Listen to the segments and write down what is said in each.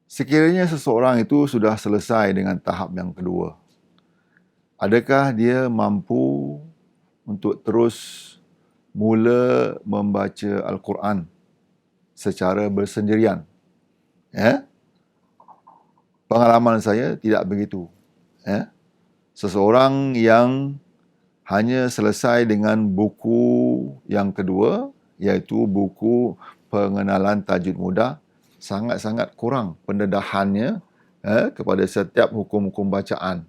Sekiranya seseorang itu sudah selesai dengan tahap yang kedua, adakah dia mampu untuk terus mula membaca Al-Quran secara bersendirian? Ya? Pengalaman saya tidak begitu. Ya? Seseorang yang hanya selesai dengan buku yang kedua, iaitu buku pengenalan tajwid mudah, sangat-sangat kurang pendedahannya kepada setiap hukum-hukum bacaan.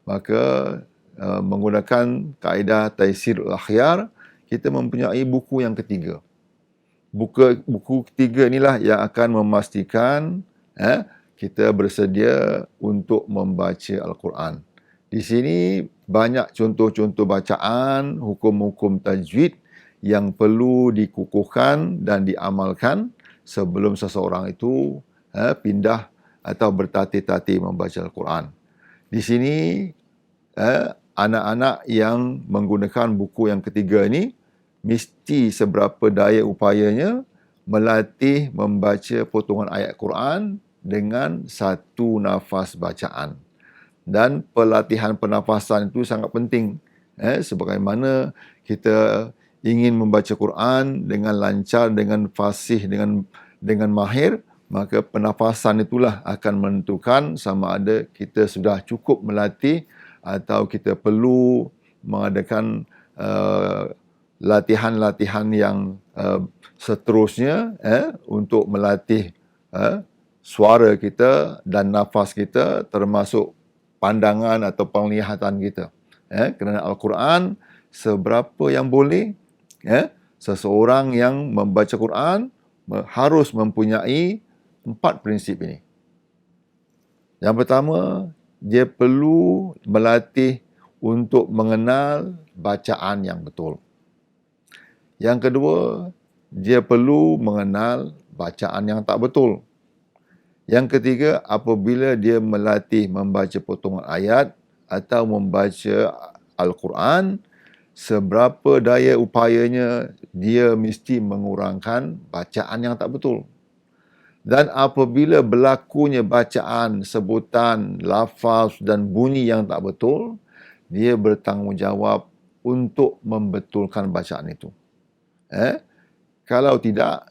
Maka menggunakan kaedah Taisirul Akhyar, kita mempunyai buku yang ketiga. Buku ketiga inilah yang akan memastikan kita bersedia untuk membaca Al-Quran. Di sini banyak contoh-contoh bacaan, hukum-hukum tajwid yang perlu dikukuhkan dan diamalkan sebelum seseorang itu pindah atau bertatih-tatih membaca Al-Quran. Di sini anak-anak yang menggunakan buku yang ketiga ini mesti seberapa daya upayanya melatih membaca potongan ayat Quran dengan satu nafas bacaan. Dan pelatihan pernafasan itu sangat penting. Sebagaimana kita ingin membaca Quran dengan lancar, dengan fasih, dengan mahir, maka pernafasan itulah akan menentukan sama ada kita sudah cukup melatih atau kita perlu mengadakan latihan-latihan yang seterusnya untuk melatih suara kita dan nafas kita, termasuk pandangan atau penglihatan kita. Kerana Al-Quran seberapa yang boleh, seseorang yang membaca Quran harus mempunyai 4 prinsip ini. Yang pertama, dia perlu melatih untuk mengenal bacaan yang betul. Yang kedua, dia perlu mengenal bacaan yang tak betul. Yang ketiga, apabila dia melatih membaca potongan ayat atau membaca Al-Quran, seberapa daya upayanya dia mesti mengurangkan bacaan yang tak betul. Dan apabila berlakunya bacaan, sebutan, lafaz dan bunyi yang tak betul, dia bertanggungjawab untuk membetulkan bacaan itu. Kalau tidak,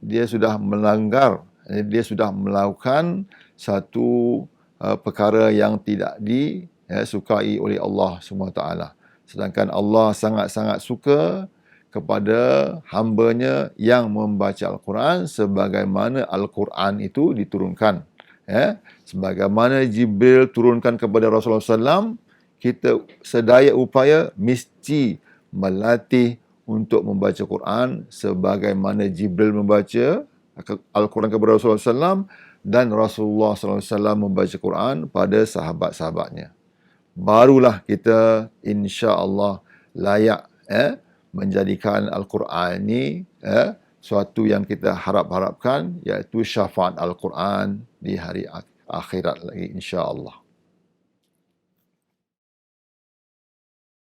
dia sudah melanggar, dia sudah melakukan satu perkara yang tidak disukai oleh Allah SWT. Sedangkan Allah sangat-sangat suka kepada hamba-Nya yang membaca Al-Quran sebagaimana Al-Quran itu diturunkan. Sebagaimana Jibril turunkan kepada Rasulullah SAW, kita sedaya upaya mesti melatih untuk membaca Quran sebagaimana Jibril membaca Al-Quran kepada Rasulullah SAW dan Rasulullah SAW membaca Quran pada sahabat-sahabatnya. Barulah kita insya-Allah layak menjadikan Al-Quran ini suatu yang kita harap-harapkan, iaitu syafaat Al-Quran di hari akhirat lagi insya-Allah.